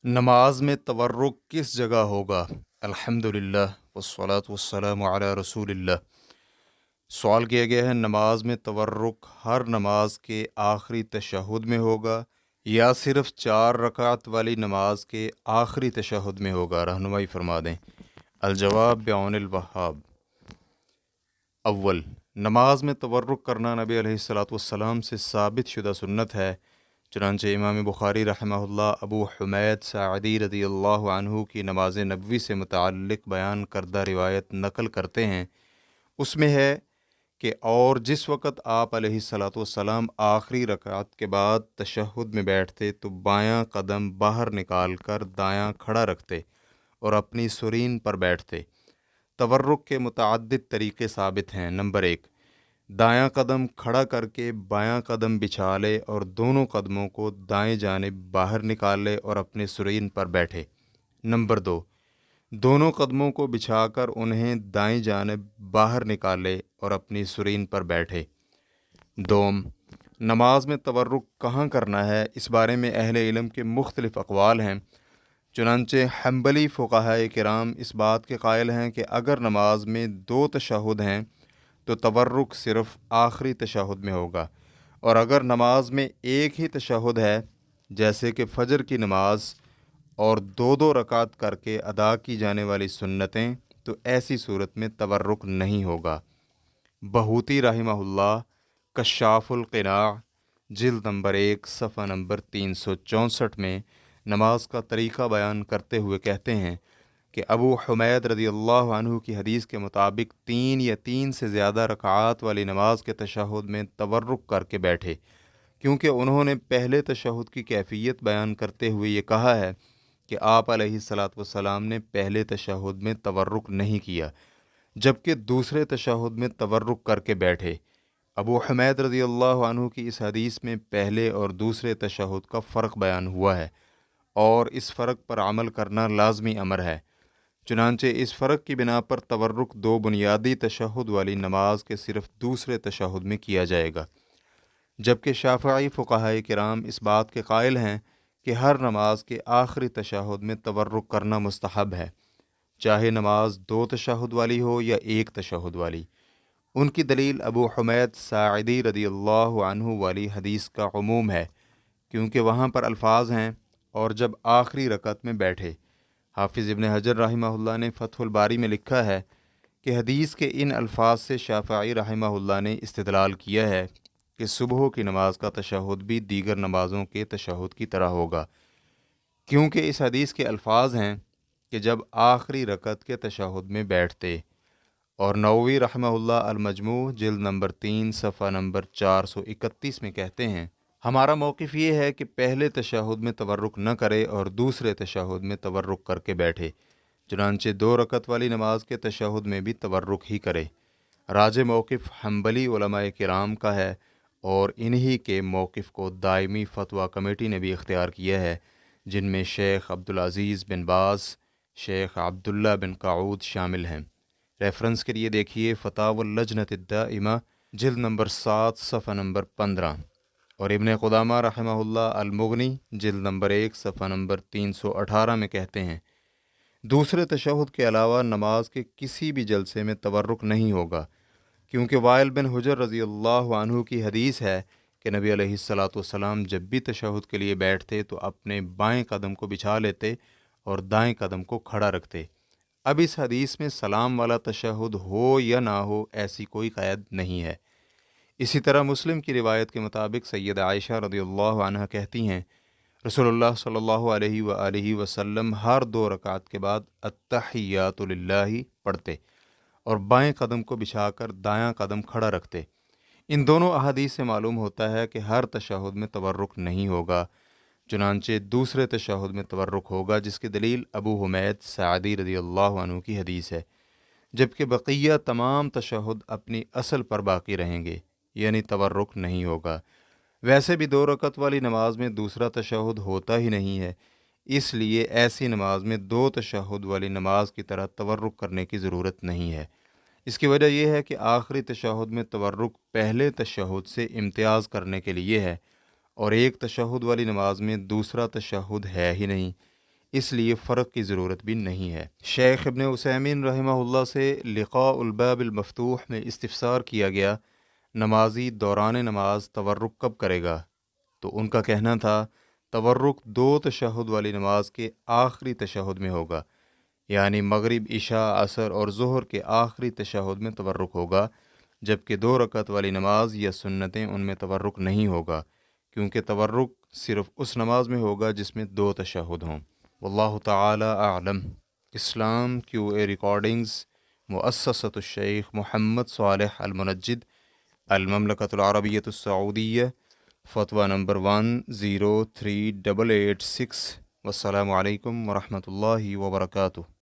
नमाज में तवर्रुक किस जगह होगा? अल्हम्दुलिल्लाह वस्सलातु वस्सलामु अला रसूलिल्लाह। सवाल किया गया है, नमाज में तवर्रुक हर नमाज के आखिरी तशहुद में होगा या सिर्फ 4 रकात वाली नमाज के आखिरी तशहुद में होगा? रहनुमाई फरमा दें। अलजवाब बिऔनिल वहाब। अव्वल, नमाज में तवर्रुक करना नबी अलैहिस्सलातु वस्सलाम से साबित शुदा सुन्नत है। चुनांचे इमाम बुखारी रहमहुल्लाह अबू हुमैद सादी रज़ियल्लाहु अन्हु की नमाज नबवी से मुतअल्लिक़ बयान करदा रिवायत नकल करते हैं। उसमें है कि और जिस वक़्त आप अलैहिस्सलातु वस्सलाम आखिरी रकात के बाद तशहुद में बैठते तो बायां कदम बाहर निकाल कर दायां खड़ा रखते और अपनी सुरीन पर बैठते। तवर्रुक के मुतअद्दिद तरीक़े साबित हैं। नंबर 1, दायां कदम खड़ा करके बायां कदम बिछा ले और दोनों कदमों को दाएं जानिब बाहर निकाल ले और अपने सुरीन पर बैठे। नंबर 2, दोनों कदमों को बिछाकर उन्हें दाएं जानिब बाहर निकाल ले और अपनी सुरीन पर बैठे। दोम, नमाज में तवर्रुक कहाँ करना है, इस बारे में अहले इल्म के मुख्तलिफ अक़वाल हैं। चुनांचे हम्बली फ़ुक़हाए किराम इस बात के कायल हैं कि अगर नमाज में 2 तशहुद हैं तो तवर्रुक सिर्फ़ आखिरी तशहुद में होगा, और अगर नमाज में एक ही तशहुद है जैसे कि फ़जर की नमाज और 2-2 रकात करके अदा की जाने वाली सुन्नतें, तो ऐसी सूरत में तवर्रुक नहीं होगा। बहूती रहिमहुल्लाह कश्शाफुल क़िनाअ जिल्द नंबर 1 सफ़ा नंबर 364 में नमाज का तरीक़ा बयान करते हुए कहते हैं कि अबू हुमैद रज़ियल्लाहु अन्हु की हदीस के मुताबिक 3 या 3 से ज़्यादा रकात वाली नमाज के तशहुद में तवर्रुक करके बैठे, क्योंकि उन्होंने पहले तशहुद की कैफ़ियत बयान करते हुए ये कहा है कि आप अलैहिस्सलातु वस्सलाम ने पहले तशहुद में तवर्रुक नहीं किया, जबकि दूसरे तशहुद में तवर्रुक करके बैठे। अबू हुमैद रज़ियल्लाहु अन्हु की इस हदीस में पहले और दूसरे तशहुद का फ़र्क बयान हुआ है और इस फ़र्क पर अमल करना लाज़मी अमर है। चुनांचे इस फ़र्क की बिना पर तवर्रुक 2 बुनियादी तशहुद वाली नमाज के सिर्फ़ दूसरे तशहुद में किया जाएगा, जबकि शाफ़िई फ़ुक़हाए किराम इस बात के कायल हैं कि हर नमाज के आखिरी तशहुद में तवर्रुक करना मुस्तहब है, चाहे नमाज 2 तशहुद वाली हो या 1 तशहुद वाली। उनकी दलील अबू हुमैद साइदी रज़ियल्लाहु अन्हु वाली हदीस का उमूम है, क्योंकि वहाँ पर अल्फाज हैं और जब आखिरी रकत में बैठे। हाफिज़ इब्न हजर रहमहुल्लाह ने फ़थहुल बारी में लिखा है कि हदीस के इन अल्फाज से शाफ़िई रहमहुल्लाह ने इस्तिदलाल किया है कि सुबह की नमाज का तशहुद भी दीगर नमाज़ों के तशहुद की तरह होगा, क्योंकि इस हदीस के अल्फाज हैं कि जब आखिरी रकत के तशहुद में बैठते। और नववी रहमहुल्लाह अल-मजमू जिल्द नंबर 3 सफ़ा नंबर 431 में कहते हैं, हमारा मौक़िफ़ ये है कि पहले तशहुद में तवर्रुक न करे और दूसरे तशहुद में तवर्रुक करके बैठे, चुनांचे 2 रकत वाली नमाज के तशहुद में भी तवर्रुक ही करे। राज मौक़िफ़ हम्बली उलमाए किराम का है और इन्हीं के मौक़िफ़ को दायमी फ़तवा कमेटी ने भी इख्तियार किया है, जिनमें शेख अब्दुल अज़ीज़ बिन बाज़, शेख अब्दुल्ला बिन काऊद शामिल हैं। रेफरेंस के लिए देखिए फ़तावल लजनत दाइमा जिल्द नंबर 7 सफ़ा नंबर 15 और इब्न क़ुदामा रहमहुल्लाह अल-मुग़नी जिल्द नंबर 1 सफ़ा नंबर 318 में कहते हैं, दूसरे तशहुद के अलावा नमाज के किसी भी जलसे में तवर्रुक नहीं होगा, क्योंकि वाइल बिन हुजर रज़ियल्लाहु अन्हु की हदीस है कि नबी अलैहिस्सलातु वस्सलाम जब भी तशहुद के लिए बैठते तो अपने बाएं कदम को बिछा लेते और दाएं कदम को खड़ा रखते। अब इस हदीस में सलाम वाला तशहुद हो या ना हो, ऐसी कोई क़ैद नहीं है। इसी तरह मुस्लिम की रिवायत के मुताबिक सैयदा आयशा रज़ियल्लाहु अन्हा कहती हैं, रसूलुल्लाह सल्लल्लाहु अलैहि व आलिहि वसल्लम हर 2 रकात के बाद अत्तहियातु लिल्लाहि पढ़ते और बाएं कदम को बिछाकर दायां कदम खड़ा रखते। इन दोनों अहादीस से मालूम होता है कि हर तशहुद में तवर्रुक नहीं होगा, चुनांचे दूसरे तशहुद में तवर्रुक होगा, जिसकी दलील अबू हुमैद सादी रज़ियल्लाहु अन्हु की हदीस है, जबकि बक़िया तमाम तशहुद अपनी असल पर बाकी रहेंगे, यानी तवर्रुक नहीं होगा। वैसे भी 2 रकत वाली नमाज में दूसरा तशहुद होता ही नहीं है, इसलिए ऐसी नमाज में 2 तशहुद वाली नमाज की तरह तवर्रुक करने की ज़रूरत नहीं है। इसकी वजह यह है कि आखिरी तशहुद में तवर्रुक पहले तशहुद से इम्तियाज़ करने के लिए है और एक तशहुद वाली नमाज में दूसरा तशहुद है ही नहीं, اس لیے فرق کی ضرورت بھی نہیں ہے۔ شیخ ابن عثیمین رحمہ اللہ سے لقاء الباب المفتوح میں استفسار کیا گیا نمازی دوران نماز تورک کب کرے گا؟ تو ان کا کہنا تھا تورک 2 تشہد والی نماز کے آخری تشہد میں ہوگا، یعنی مغرب، عشاء، عصر اور ظہر کے آخری تشہد میں تورک ہوگا، جبکہ 2 رکعت والی نماز یا سنتیں ان میں تورک نہیں ہوگا، کیونکہ تورک صرف اس نماز میں ہوگا جس میں 2 تشہد ہوں۔ واللہ تعالی اعلم۔ اسلام کیو اے ریکارڈنگز، مؤسسۃ الشیخ محمد صالح المنجد، المملکۃ العربیۃ السعودیہ، فتویٰ نمبر 103886۔ والسلام علیکم ورحمۃ اللہ وبرکاتہ۔